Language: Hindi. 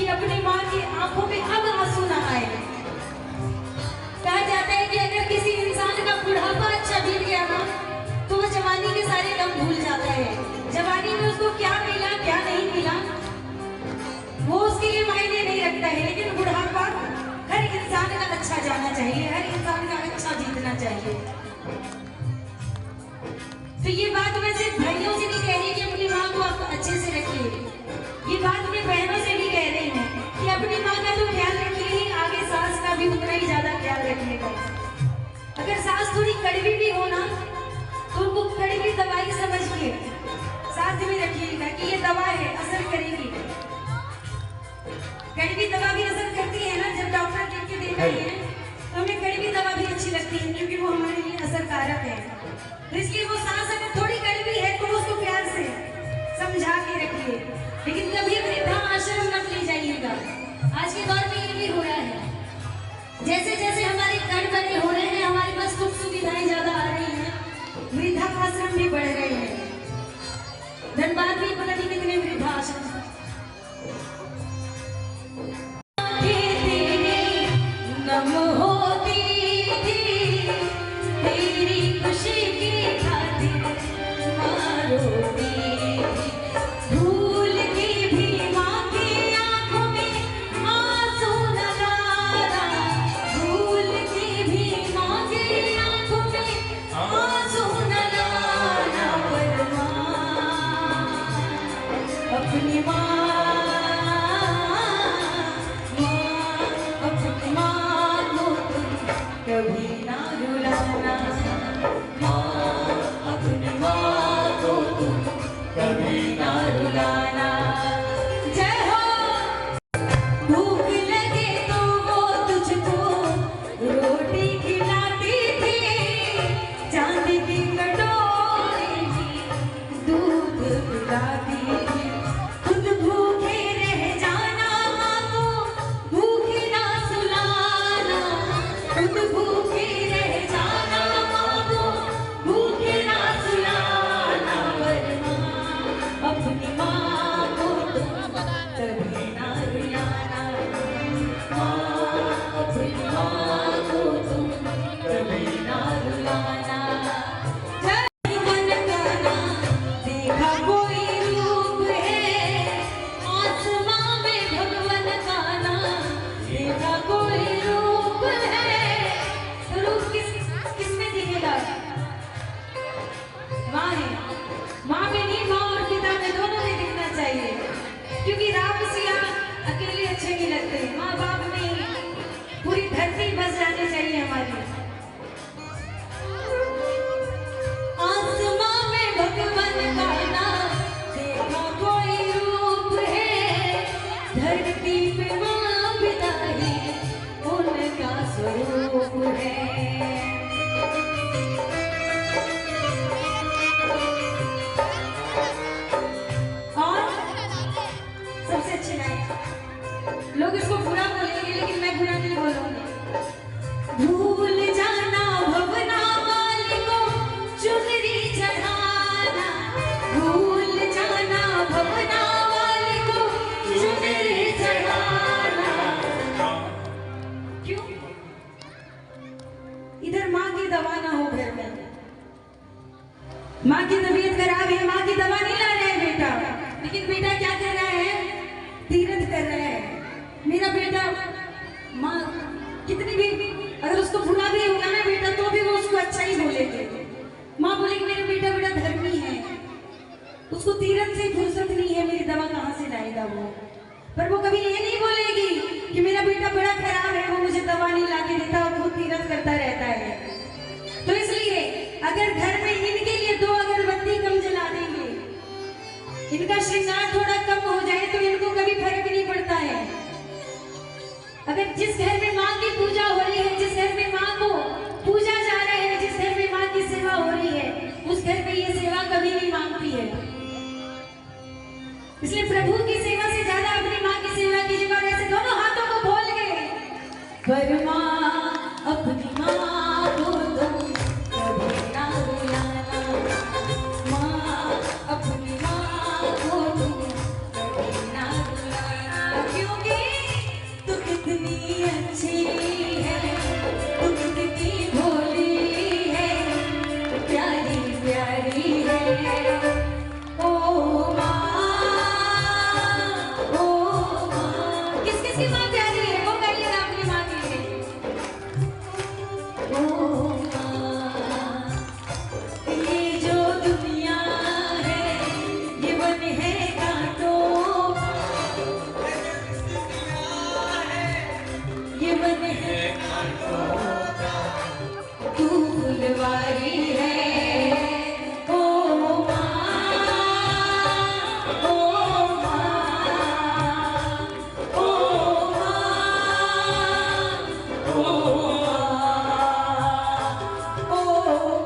कि अपनी माँ की आंखों में अब आंसू ना आए। कहा जाता है कि अगर किसी इंसान का बुढ़ापा अच्छा बीत गया ना तो वो जवानी के सारे गम भूल जाता है। जवानी में उसको क्या मिला क्या नहीं मिला वो उसके लिए मायने नहीं रखता है, लेकिन बुढ़ापा हर इंसान का अच्छा जाना चाहिए, हर इंसान का अच्छा जीतना चाहिए। तो ये बात मैं सिर्फ भाइयों से नहीं कह रही कि अपनी माँ को आप अच्छे से रखिए, ये बात मैं बहनों से भी कह रही हूँ कि अपनी माँ का तो ख्याल रखिए ही, आगे सास का भी उतना ही ज्यादा ख्याल रखिएगा। अगर सास थोड़ी कड़वी भी हो ना तो उनको कड़वी दवाई समझ के साथ में रखिएगा कि ये दवा है, असर करेगी। कड़वी दवा भी असर करती है ना, जब डॉक्टर लिख के देता है तो हमें कड़वी दवा भी अच्छी लगती है क्योंकि वो हमारे लिए असरकारक है। तो इसलिए वो सास अगर थोड़ी कड़वी है तो उसको प्यार से समझा के रखिए, लेकिन कभी वृद्धा आश्रम मत ले जाइएगा। आज के दौर में ये भी हो रहा है, जैसे जैसे हमारे घर बड़े हो रहे हैं, हमारे पास सुख सुविधाएं ज्यादा आ रही हैं, वृद्धा आश्रम भी बढ़ रहे हैं। धनबाद भी पता नहीं कितने वृद्धा आश्रम। लोग इसको बुरा बोलेंगे लेकिन मैं बुरा नहीं बोलूंगी। भूल जाना भवना वाली को चुनरी चढ़ाना, भूल जाना भवना वाली को चुनरी चढ़ाना। क्यों? इधर माँ की दवा ना हो घर में, माँ की तबीयत खराब है, माँ की दवा नहीं ला रहे हैं बेटा, लेकिन बेटा क्या कर रहा है? तीरथ कर रहा है। मेरा बेटा माँ कितनी भी अगर उसको बुरा भी होगा ना बेटा तो भी वो उसको अच्छा ही बोलेंगे। माँ बोलेगी मेरा बेटा बड़ा धर्मी है, उसको तीरथ से फुर्सत नहीं है, मेरी दवा कहाँ से लाएगा वो। पर वो कभी ये नहीं बोलेगी कि मेरा बेटा बड़ा खराब है, वो मुझे दवा नहीं ला के देता और खुद तीरथ करता रहता है। तो इसलिए अगर घर में इनके लिए 2 अगरबत्ती कम जला देंगे, इनका श्रृंगार थोड़ा कम हो जाए तो इनको कभी फर्क नहीं पड़ता है। अगर जिस घर में माँ की पूजा हो रही है, जिस घर में माँ को पूजा जा रहे हैं, जिस घर में माँ की सेवा हो रही है, उस घर में ये सेवा कभी नहीं मांगती है। इसलिए प्रभु की सेवा से ज्यादा अपनी माँ की सेवा कीजिएगा और ऐसे दोनों हाथों को खोल के पर माँ अपनी माँ को तुम कभी ना रुलाना, माँ अपनी माँ को तुम कभी ना रुलाना, क्योंकि किसकी माँ प्यारी है वो कहिएगा अपनी माँ के लिए। ओ माँ, ये जो दुनिया है ये वन है कांटों का, ये वन है कांटों